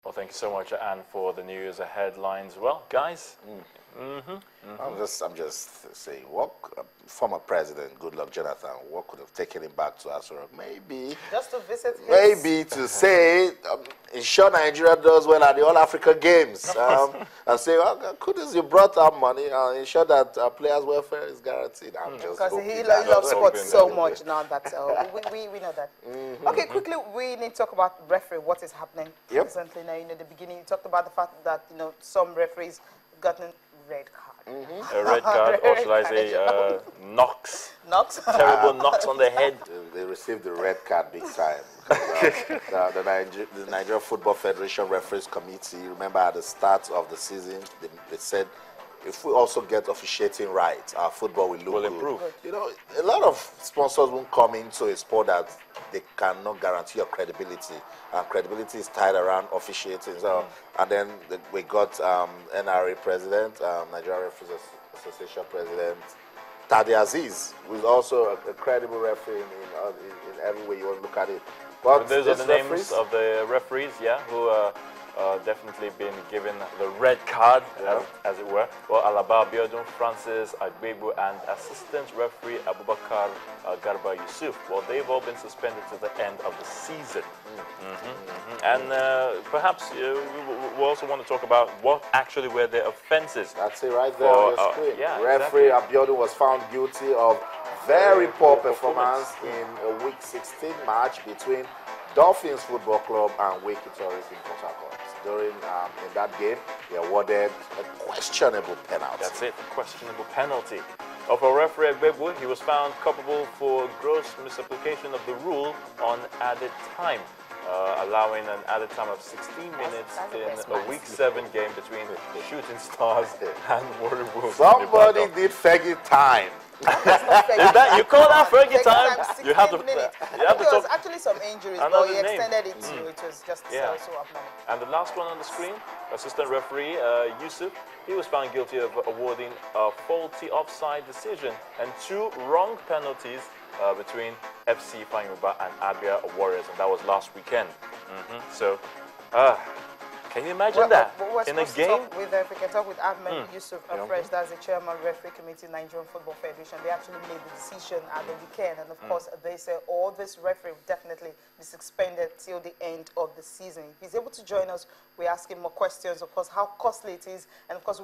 Well, thank you so much, Anne, for the news headlines. Well, guys. I'm just saying, what former president Goodluck Jonathan, what could have taken him back to Asura? Maybe just to visit his... Maybe to say, ensure Nigeria does well at the All-Africa Games. And say, well, couldn't you brought up money and ensure that players' welfare is guaranteed? I'm just because he loves sports so much now that we know that. Okay, quickly, we need to talk about referee, what is happening recently. Now, the beginning, you talked about the fact that, some referees gotten red card. A red card, or shall I say, knocks. Knocks? Terrible knocks on the head. They received the red card big time. The Nigerian Football Federation Referees Committee, remember at the start of the season, they said, if we also get officiating right, our football will look improve. good. A lot of sponsors won't come into a sport that they cannot guarantee your credibility, and credibility is tied around officiating. So, and then we got NRA president, Nigerian Referees Association president, Tadi Aziz, who is also a credible referee in every way you want to look at it. But those are the names of the referees, who definitely been given the red card, as it were. Well, Alaba Abiodun, Francis Agbebu, and assistant referee Abubakar Garba Yusuf. Well, they've all been suspended to the end of the season. And perhaps we also want to talk about what actually were their offences. That's it right there on your screen. Referee Abiodun was found guilty of very poor performance in a Week 16 match between Dolphins Football Club and Wake Tourists in Port Harcourt. During in that game, he awarded a questionable penalty. That's it, a questionable penalty. Of a referee Agbebu, he was found culpable for gross misapplication of the rule on added time, allowing an added time of 16 minutes in a Week 7 game between Shooting Stars and Warrior Wolves. Somebody did Fergie time. You call that Fergie time? You have to. There was actually some injuries, but he extended it to. It was just so abnormal. And the last one on the screen, assistant referee Yusuf, he was found guilty of awarding a faulty offside decision and 2 wrong penalties between FC Fanyuba and Abia Warriors, and that was last weekend. So, can you imagine that in a game? We can talk with Ahmed Yusuf afresh. That's the chairman of Referee Committee, Nigerian Football Federation. They actually made the decision at the weekend, and of course, they say all this referee will definitely be suspended till the end of the season. If he's able to join us, we ask him more questions, of course, how costly it is, and of course,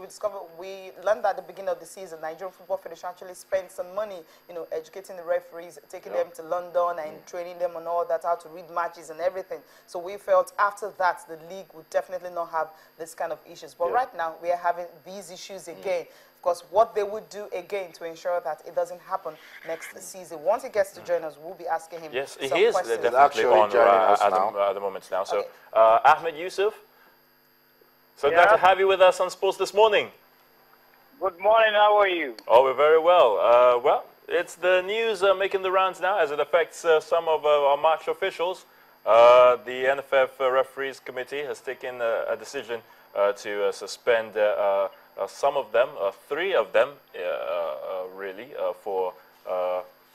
we learned at the beginning of the season, Nigerian Football Federation actually spent some money, educating the referees, taking them to London and training them on all that, how to read matches and everything. So we felt after that, the league would definitely not have this kind of issues. But right now, we are having these issues again. Of course, what they would do again to ensure that it doesn't happen next season. Once he gets to join us, we'll be asking him Yes, he some is questions. definitely on at the moment now. So, Ahmed Yusuf, so glad to have you with us on Sports this morning. Good morning, how are you? Oh, we're very well. Well, it's the news making the rounds now as it affects some of our match officials. The NFF Referees Committee has taken a decision to suspend some of them, 3 of them, really, for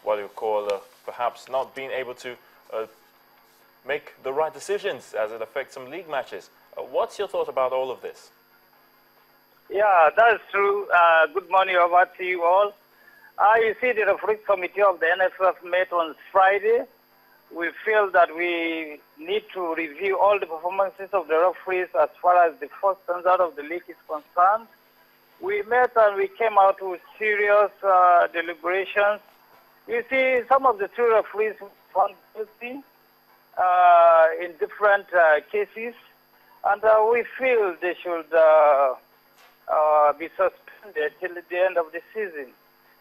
what you call perhaps not being able to make the right decisions as it affects some league matches. What's your thought about all of this? Yeah, that's true. Good morning over to you all. You see, the Referee Committee of the NFF met on Friday. We feel that we need to review all the performances of the referees as far as the first standard of the league is concerned. We met and we came out with serious deliberations. You see, some of the 2 referees found guilty in different cases, and we feel they should be suspended till the end of the season.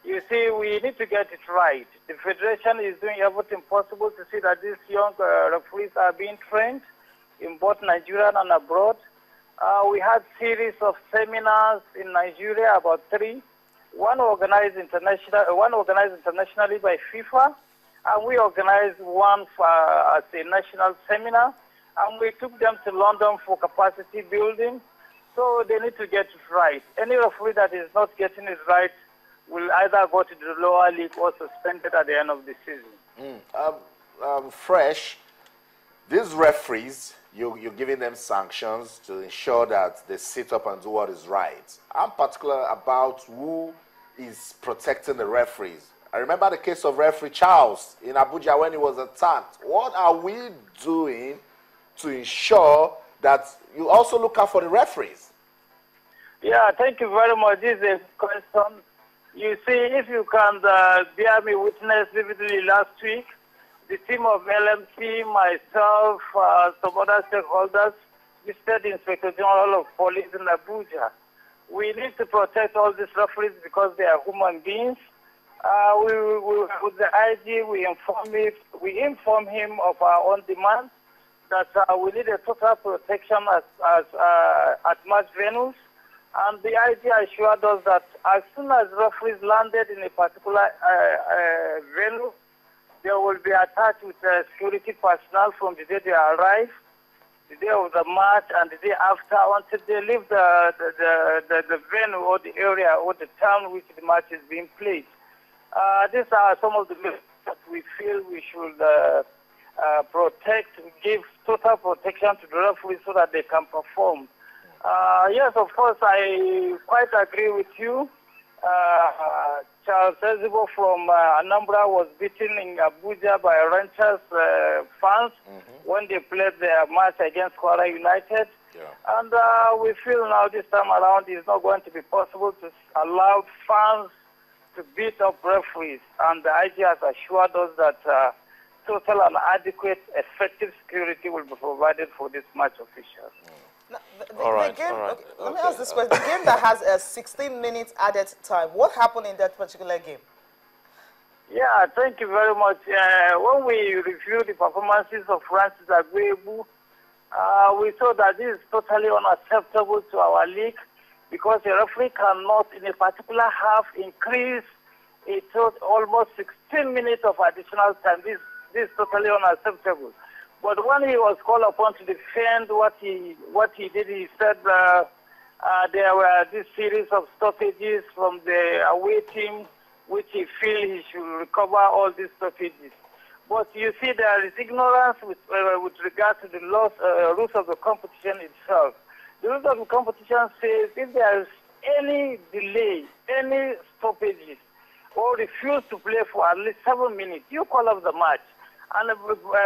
You see, we need to get it right. The Federation is doing everything possible to see that these young referees are being trained in both Nigeria and abroad. We had series of seminars in Nigeria, about 3. One organized internationally by FIFA, and we organized one as a national seminar, and we took them to London for capacity building. So they need to get it right. Any referee that is not getting it right will either go to the lower league or suspended at the end of the season. Fresh, these referees, you're giving them sanctions to ensure that they sit up and do what is right. I'm particular about who is protecting the referees. I remember the case of referee Charles in Abuja when he was attacked. What are we doing to ensure that you also look out for the referees? Yeah, thank you very much. This is a question. You see, if you can bear me witness vividly last week, the team of LMC, myself, some other stakeholders, visited the Inspector General of Police in Abuja. We need to protect all these referees because they are human beings. With the IG, we inform him of our own demand that we need a total protection at match venues. And the IG assured us that as soon as referees landed in a particular venue, they will be attached with security personnel from the day they arrive, the day of the match, and the day after until they leave the venue or the area or the town which the match is being played. These are some of the measures that we feel we should protect, give total protection to the referees so that they can perform. Yes, of course, I quite agree with you. Charles Ezibo from Anambra was beaten in Abuja by Rangers fans when they played their match against Kwara United. Yeah. And we feel now this time around it's not going to be possible to allow fans to beat up referees. And the IG has assured us that total and adequate, effective security will be provided for this match officials. Now, the game, okay, let me ask this question. The game that has a 16 minutes added time, what happened in that particular game? Yeah, thank you very much. When we reviewed the performances of Francis Agbebu, we saw that this is totally unacceptable to our league because a referee cannot, in a particular half, increase it to almost 16 minutes of additional time. This is totally unacceptable. But when he was called upon to defend what he did, he said there were this series of stoppages from the away team, which he feels he should recover all these stoppages. But you see, there is ignorance with regard to the rules of the competition itself. The rules of the competition says if there is any delay, any stoppages, or refuse to play for at least 7 minutes, you call off the match. And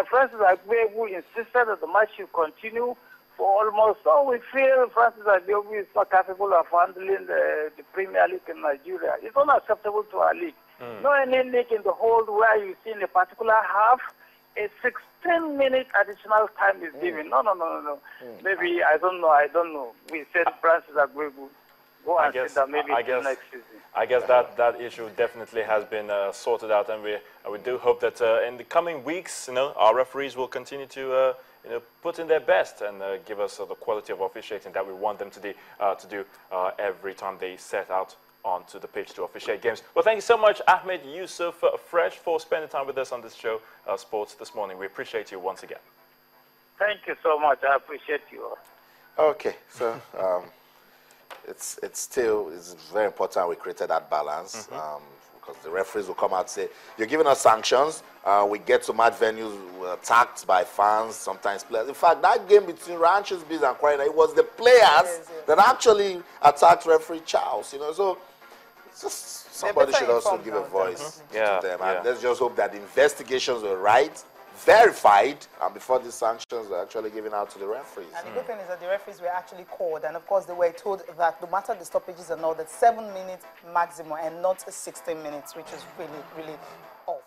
Francis Agbebu insisted that the match should continue for almost, so we feel Francis Agbebu is not capable of handling the Premier League in Nigeria. It's unacceptable to our league. No any league in the whole where you see in a particular half, a 16-minute additional time is given. No. Maybe, I don't know. We said Francis Agbebu. Go and sit down maybe next season. I guess that issue definitely has been sorted out, and we do hope that in the coming weeks, our referees will continue to put in their best and give us the quality of officiating that we want them to do every time they set out onto the pitch to officiate games. Well, thank you so much, Ahmed Yusuf Fresh, for spending time with us on this show, Sports This Morning. We appreciate you once again. Thank you so much. I appreciate you all. Okay, so it's very important we created that balance because the referees will come out and say, you're giving us sanctions, we get to match venues, we're attacked by fans, sometimes players. In fact, that game between Ranches Bees and Kwara, it was the players that actually attacked referee Charles, so it's just somebody should also give a voice to them. And let's just hope that the investigations were right, verified, and before these sanctions are actually given out to the referees. And the good thing is that the referees were actually called, and of course they were told that no matter the stoppages and all, that 7 minutes maximum and not 16 minutes, which is really, really all.